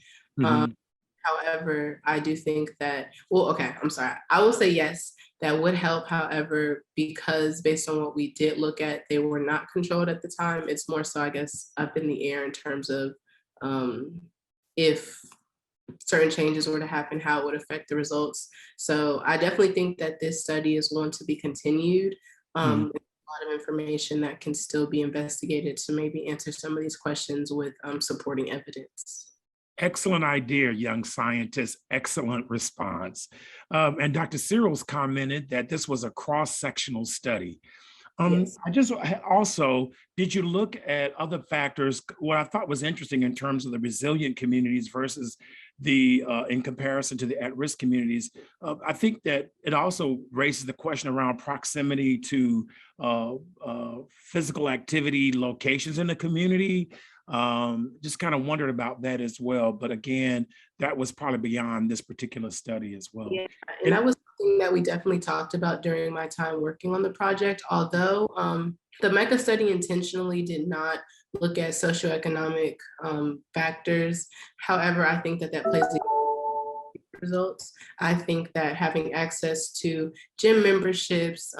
However, I do think that, well, okay, I'm sorry. I will say yes, that would help. However, because based on what we did look at, they were not controlled at the time. It's more so, I guess, up in the air in terms of if certain changes were to happen, how it would affect the results. So I definitely think that this study is going to be continued. With a lot of information that can still be investigated to maybe answer some of these questions with supporting evidence. Excellent idea, young scientist. Excellent response. And Dr. Cyril's commented that this was a cross-sectional study. Yes. I just also, did you look at other factors? What I thought was interesting in terms of the resilient communities versus the, in comparison to the at-risk communities, I think that it also raises the question around proximity to physical activity locations in the community. Just kind of wondered about that as well. But again, that was probably beyond this particular study as well. Yeah, and that was something that we definitely talked about during my time working on the project, although the MECA study intentionally did not look at socioeconomic factors. However, I think that plays a results. I think that having access to gym memberships,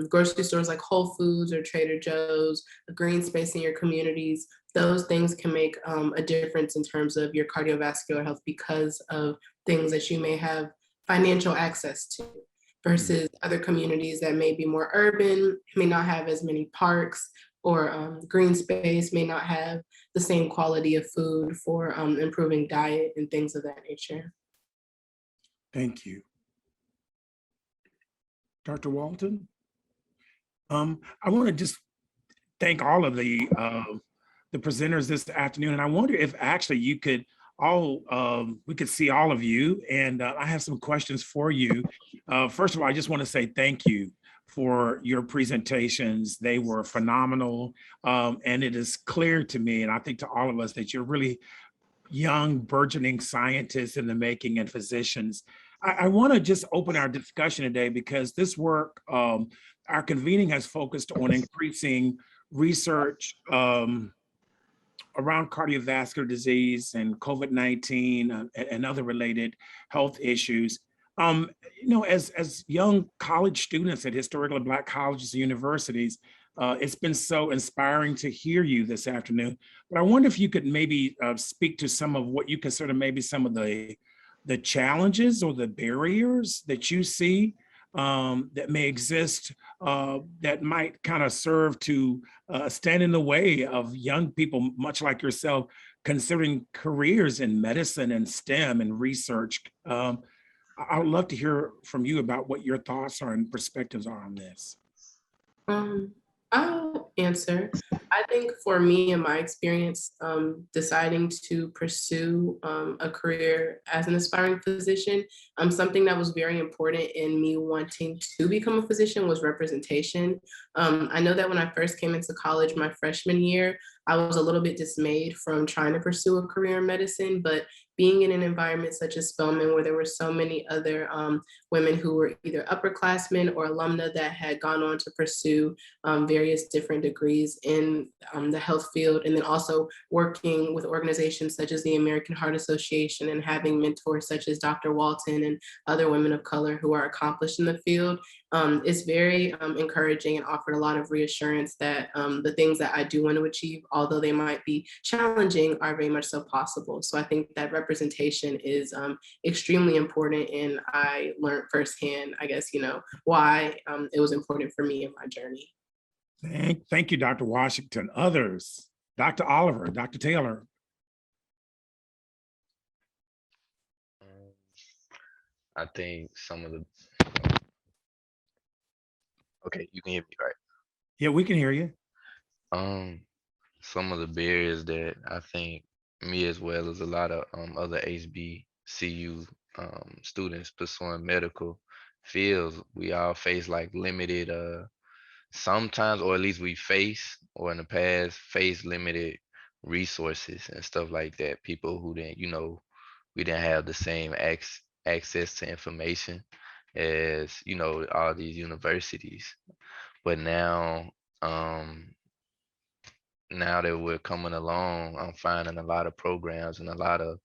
grocery stores like Whole Foods or Trader Joe's, a green space in your communities, those things can make a difference in terms of your cardiovascular health because of things that you may have financial access to versus other communities that may be more urban, may not have as many parks, or green space, may not have the same quality of food for improving diet and things of that nature. Thank you. Dr. Walton? I want to just thank all of the presenters this afternoon, and I wonder if actually you could we could see all of you, and I have some questions for you. First of all, I just want to say thank you for your presentations. They were phenomenal, and it is clear to me, and I think to all of us, that you're really young, burgeoning scientists in the making and physicians. I want to just open our discussion today because this work, our convening has focused on increasing research around cardiovascular disease and COVID-19 and other related health issues. You know, as young college students at historically Black colleges and universities, it's been so inspiring to hear you this afternoon. But I wonder if you could maybe speak to some of what you consider maybe some of the challenges or the barriers that you see that may exist that might kind of serve to stand in the way of young people, much like yourself, considering careers in medicine and STEM and research. I would love to hear from you about what your thoughts are and perspectives are on this. I'll answer. I think for me and my experience, deciding to pursue a career as an aspiring physician, something that was very important in me wanting to become a physician was representation. I know that when I first came into college my freshman year, I was a little bit dismayed from trying to pursue a career in medicine, but being in an environment such as Spelman, where there were so many other women who were either upperclassmen or alumna that had gone on to pursue various different degrees in the health field, and then also working with organizations such as the American Heart Association and having mentors such as Dr. Walton and other women of color who are accomplished in the field, is very encouraging and offered a lot of reassurance that the things that I do want to achieve, although they might be challenging, are very much so possible. So I think that representation is extremely important, and I learned firsthand, I guess, why it was important for me in my journey. Thank you, Dr. Washington. Others, Dr. Oliver, Dr. Taylor. I think some of the, okay, you can hear me, right? Yeah, we can hear you. Some of the barriers that I think me as well as a lot of other HBCU students pursuing medical fields, we all face like limited sometimes, or at least we face, or in the past face limited resources and stuff like that. People who didn't, we didn't have the same access to information as, all these universities. But now that we're coming along, I'm finding a lot of programs and a lot of,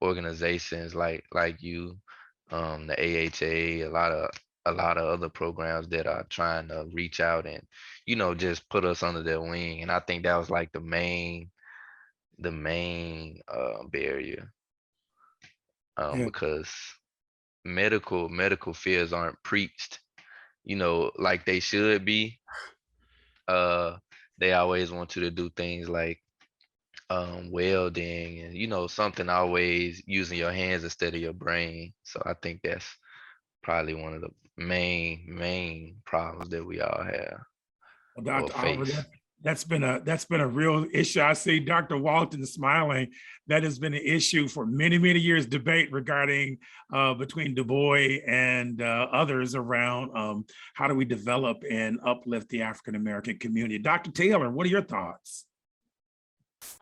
organizations like you, the AHA, a lot of other programs that are trying to reach out and, just put us under their wing. And I think that was like the main barrier, Yeah. because medical fields aren't preached, like they should be. Uh, they always want you to do things like welding and something, always using your hands instead of your brain. So I think that's probably one of the main problems that we all have Well, or Dr. Oliver, face. that's been a real issue. I see Dr. Walton smiling. That has been an issue for many, many years, debate regarding between Du Bois and others around how do we develop and uplift the African-American community. Dr. Taylor, what are your thoughts?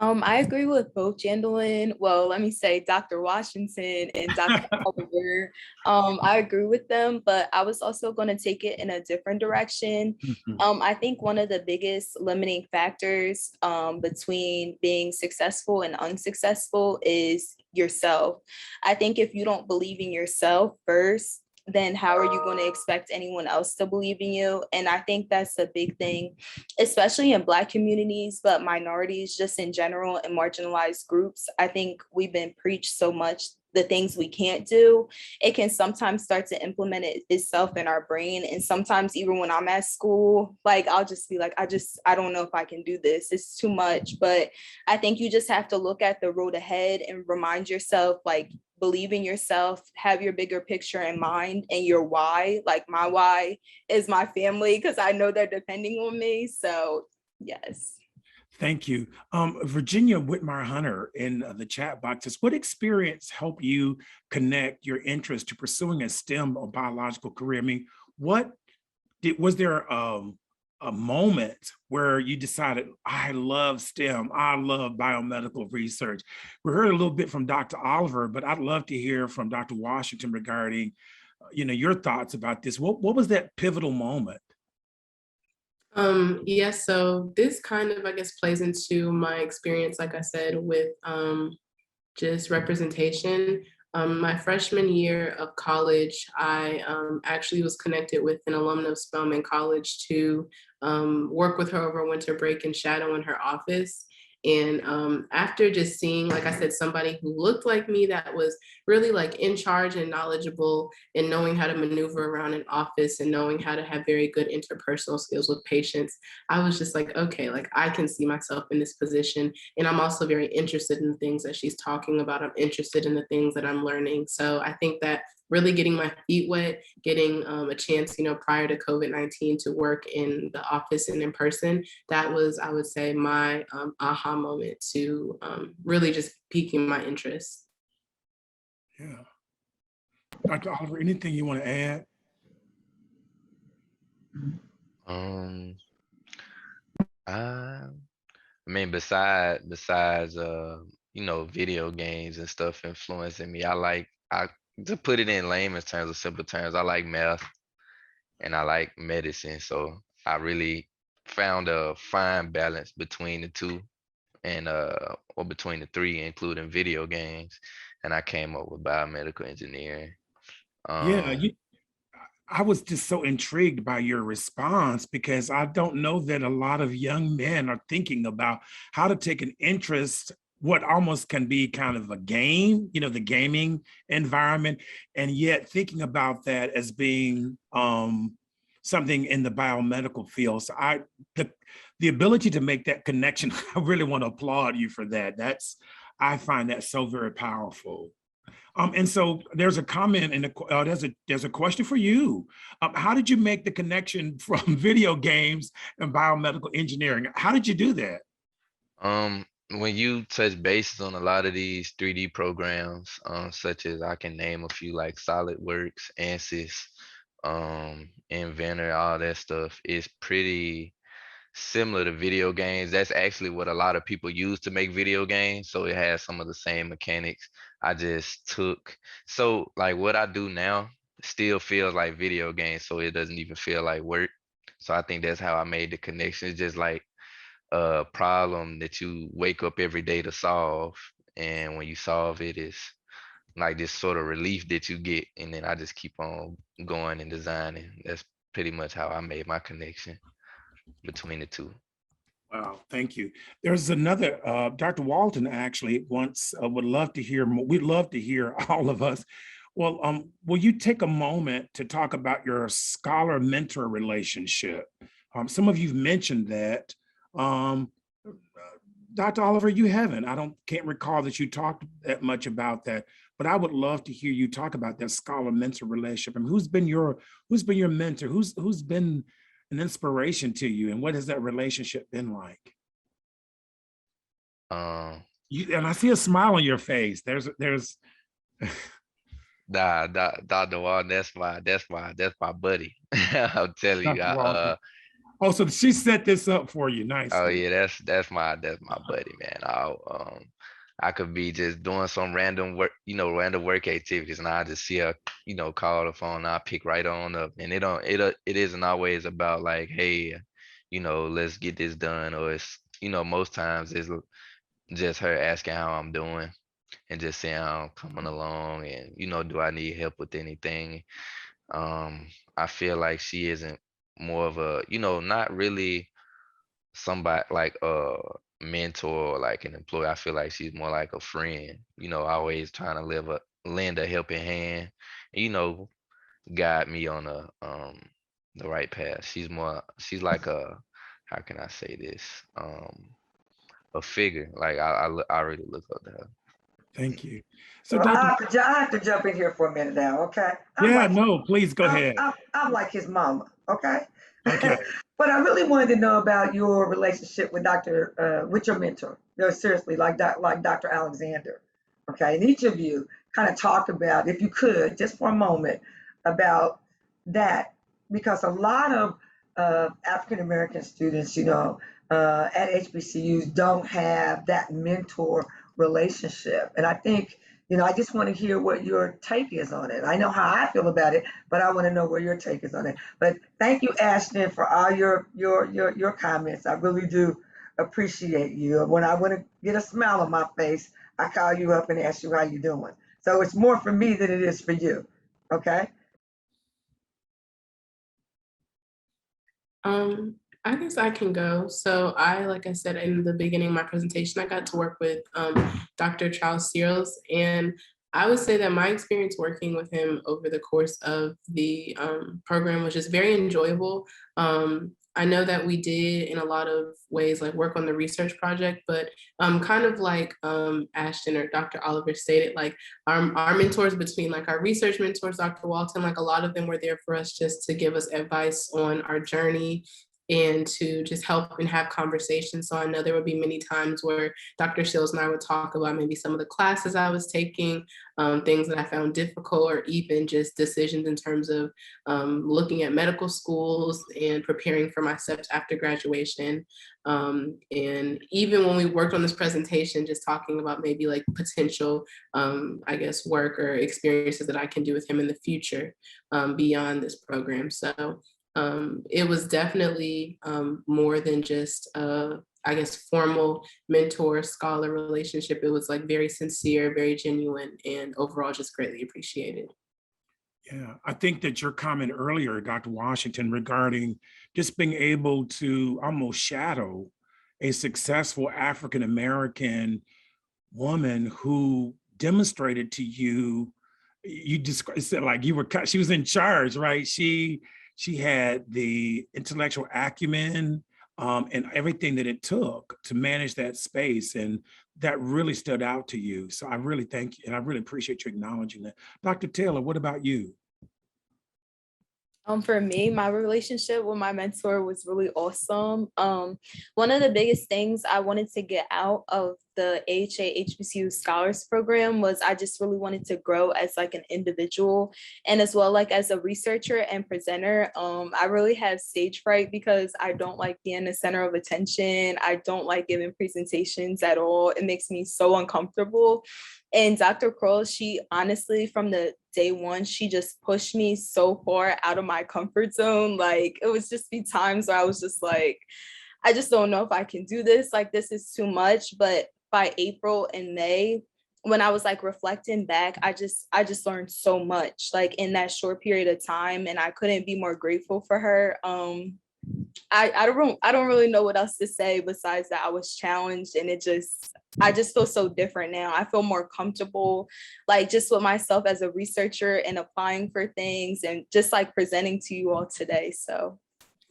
I agree with both Jandalyn. Well, let me say Dr. Washington and Dr. Oliver. I agree with them, but I was also going to take it in a different direction. I think one of the biggest limiting factors between being successful and unsuccessful is yourself. I think if you don't believe in yourself first, then how are you going to expect anyone else to believe in you? And I think that's a big thing, especially in Black communities, but minorities just in general and marginalized groups. I think we've been preached so much the things we can't do. It can sometimes start to implement itself in our brain. And sometimes even when I'm at school, like I'll just be like, I don't know if I can do this. It's too much. But I think you just have to look at the road ahead and remind yourself, like, believe in yourself, have your bigger picture in mind and your why. Like my why is my family, because I know they're depending on me. So yes. Thank you. Virginia Whitmire Hunter in the chat box says, what experience helped you connect your interest to pursuing a STEM or biological career? I mean, was there a moment where you decided, I love STEM, I love biomedical research? We heard a little bit from Dr. Oliver, but I'd love to hear from Dr. Washington regarding, your thoughts about this. What was that pivotal moment? Yes, so this kind of, I guess, plays into my experience, like I said, with just representation. My freshman year of college, I actually was connected with an alumna of Spelman College to work with her over winter break and shadow in her office. And after just seeing, like I said, somebody who looked like me that was really like in charge and knowledgeable and knowing how to maneuver around an office and knowing how to have very good interpersonal skills with patients, I was just like, okay, like I can see myself in this position. And I'm also very interested in the things that she's talking about. I'm interested in the things that I'm learning. So I think that really getting my feet wet, getting a chance, prior to COVID-19 to work in the office and in person. That was, I would say, my aha moment to really just piquing my interest. Yeah. Dr. Oliver, anything you want to add? Um, I mean, besides video games and stuff influencing me, I to put it in layman's terms or simple terms, I like math and I like medicine. So I really found a fine balance between the two and or between the three, including video games, and I came up with biomedical engineering. Yeah, Um, I was just so intrigued by your response because I don't know that a lot of young men are thinking about how to take an interest, what almost can be kind of a game, the gaming environment, and yet thinking about that as being something in the biomedical field. So the ability to make that connection, I really want to applaud you for that. I find that so very powerful. And so there's a comment and there's a question for you. How did you make the connection from video games and biomedical engineering? How did you do that? when you touch bases on a lot of these 3D programs, such as I can name a few like SolidWorks, ANSYS, Inventor, all that stuff is pretty similar to video games. That's actually what a lot of people use to make video games. So it has some of the same mechanics. I just took, so like what I do now still feels like video games. So it doesn't even feel like work. So I think that's how I made the connection. It's just like a problem that you wake up every day to solve. And when you solve it, it's like this sort of relief that you get. And then I just keep on going and designing. That's pretty much how I made my connection between the two. Wow, thank you. There's another, Dr. Walton actually wants, would love to hear more. We'd love to hear all of us. Well, will you take a moment to talk about your scholar-mentor relationship? Some of you've mentioned that. Dr. Oliver, you haven't. Can't recall that you talked that much about that, but I would love to hear you talk about that scholar-mentor relationship. And who's been your mentor? Who's been an inspiration to you, and what has that relationship been like? Um, And I see a smile on your face. There's Dr. Wall, that's my buddy. I'll tell you. Dr. Walton. Oh, so she set this up for you Oh nicely. yeah, that's my buddy, man. I could be just doing some random work, random work activities, and I just see her, call the phone, and I pick right on up, and it isn't always about like, hey, let's get this done, or it's, most times it's just her asking how I'm doing and just saying how I'm coming along, and do I need help with anything? I feel like she isn't more of a, not really somebody like a mentor or like an employee. I feel like she's more like a friend, always trying to lend a helping hand, and, guide me on the right path. She's like a, how can I say this? A figure. Like I really look up to her. Thank you. So, So Dr. I have to jump in here for a minute now, okay? Yeah, no, please go ahead. I'm like his mama, okay? Okay. But I really wanted to know about your relationship with with your mentor. No, seriously, like Dr. Alexander, okay? And each of you kind of talk about, if you could, just for a moment, about that, because a lot of African American students, at HBCUs don't have that mentor relationship, and I think. I just want to hear what your take is on it. I know how I feel about it, but I want to know where your take is on it. But thank you, Ashton, for all your comments. I really do appreciate you. When I want to get a smile on my face, I call you up and ask you how you're doing. So it's more for me than it is for you. Okay? I guess I can go. So like I said in the beginning of my presentation, I got to work with Dr. Charles Searles, and I would say that my experience working with him over the course of the program was just very enjoyable. I know that we did in a lot of ways like work on the research project, but kind of like Ashton or Dr. Oliver stated, like our mentors between like our research mentors, Dr. Walton, like a lot of them were there for us just to give us advice on our journey and to just help and have conversations. So I know there would be many times where Dr. Shields and I would talk about maybe some of the classes I was taking, things that I found difficult, or even just decisions in terms of looking at medical schools and preparing for my steps after graduation. And even when we worked on this presentation, just talking about maybe like potential, I guess, work or experiences that I can do with him in the future beyond this program. So it was definitely more than just I guess formal mentor scholar relationship. It was like very sincere, very genuine, and overall just greatly appreciated. Yeah, I think that your comment earlier, Dr. Washington, regarding just being able to almost shadow a successful African American woman who demonstrated to you, you described, said like you were, she was in charge, right? She had the intellectual acumen and everything that it took to manage that space. And that really stood out to you. So I really thank you. And I really appreciate you acknowledging that. Dr. Taylor, what about you? For me, my relationship with my mentor was really awesome. One of the biggest things I wanted to get out of the HBCU Scholars Program was I just really wanted to grow as like an individual, and as well like as a researcher and presenter. I really have stage fright because I don't like being the center of attention. I don't like giving presentations at all. It makes me so uncomfortable. And Dr. Kroll, she honestly, from the day one, she just pushed me so far out of my comfort zone. Like it was just be times where I was just like, I just don't know if I can do this. Like this is too much. But by April and May, when I was like reflecting back, I just learned so much like in that short period of time, and I couldn't be more grateful for her. I don't really know what else to say besides that I was challenged, and I just feel so different now. I feel more comfortable, like just with myself as a researcher and applying for things and just like presenting to you all today. So,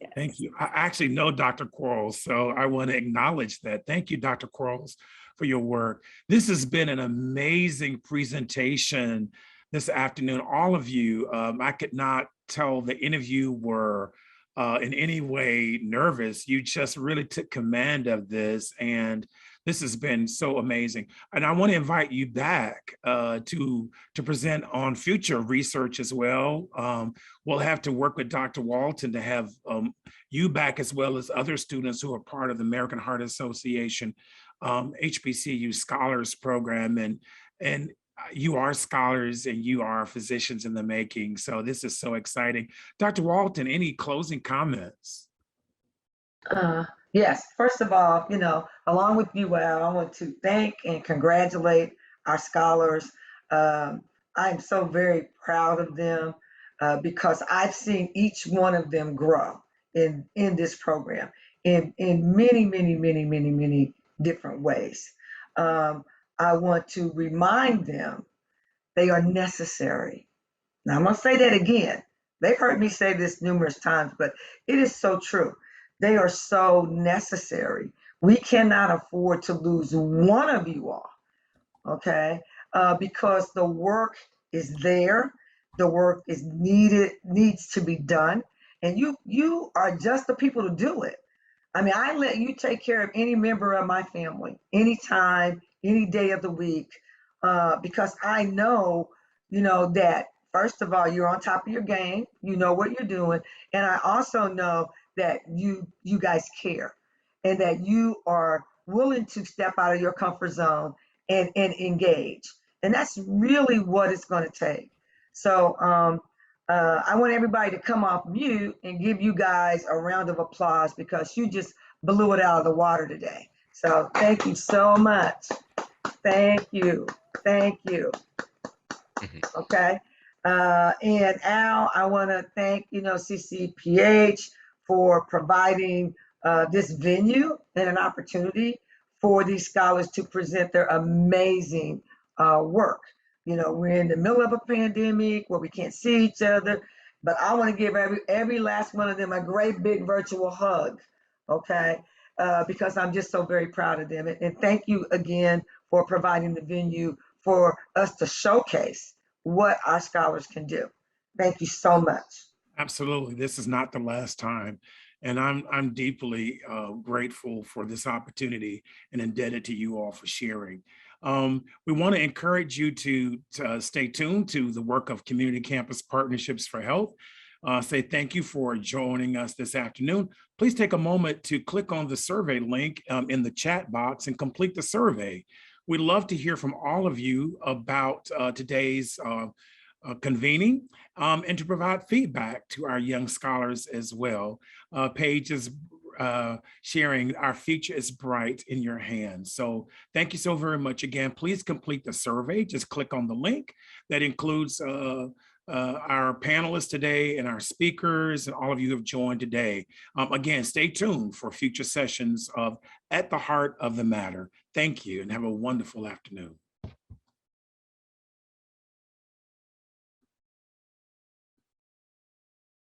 yes. Thank you. I actually know Dr. Quarles, so I want to acknowledge that. Thank you, Dr. Quarles, for your work. This has been an amazing presentation this afternoon. All of you, I could not tell that any of you were in any way nervous. You just really took command of this, and this has been so amazing. And I want to invite you back to present on future research as well. We'll have to work with Dr. Walton to have you back, as well as other students who are part of the American Heart Association HBCU Scholars Program. And you are scholars and you are physicians in the making. So this is so exciting. Dr. Walton, any closing comments? Yes, first of all, along with you, I want to thank and congratulate our scholars. I'm so very proud of them because I've seen each one of them grow in this program in many, many, many, many, many different ways. I want to remind them they are necessary. Now, I'm going to say that again. They've heard me say this numerous times, but it is so true. They are so necessary. We cannot afford to lose one of you all, okay? Because the work is there, the work is needs to be done, and you are just the people to do it. I mean, I let you take care of any member of my family, anytime, any day of the week, because I know, that first of all, you're on top of your game, you know what you're doing, and I also know that you guys care and that you are willing to step out of your comfort zone and engage. And that's really what it's going to take. So I want everybody to come off mute and give you guys a round of applause because you just blew it out of the water today. So thank you so much. Thank you. Thank you. Okay. And Al, I want to thank, CCPH for providing this venue and an opportunity for these scholars to present their amazing work. We're in the middle of a pandemic where we can't see each other, but I want to give every last one of them a great big virtual hug, okay? Because I'm just so very proud of them. And thank you again for providing the venue for us to showcase what our scholars can do. Thank you so much. Absolutely. This is not the last time. And I'm deeply grateful for this opportunity and indebted to you all for sharing. We want to encourage you to stay tuned to the work of Community Campus Partnerships for Health. Say thank you for joining us this afternoon. Please take a moment to click on the survey link in the chat box and complete the survey. We'd love to hear from all of you about today's convening and to provide feedback to our young scholars as well. Paige is sharing our future is bright in your hands. So thank you so very much again. Please complete the survey. Just click on the link that includes our panelists today and our speakers and all of you who have joined today. Again, stay tuned for future sessions of At the Heart of the Matter. Thank you and have a wonderful afternoon.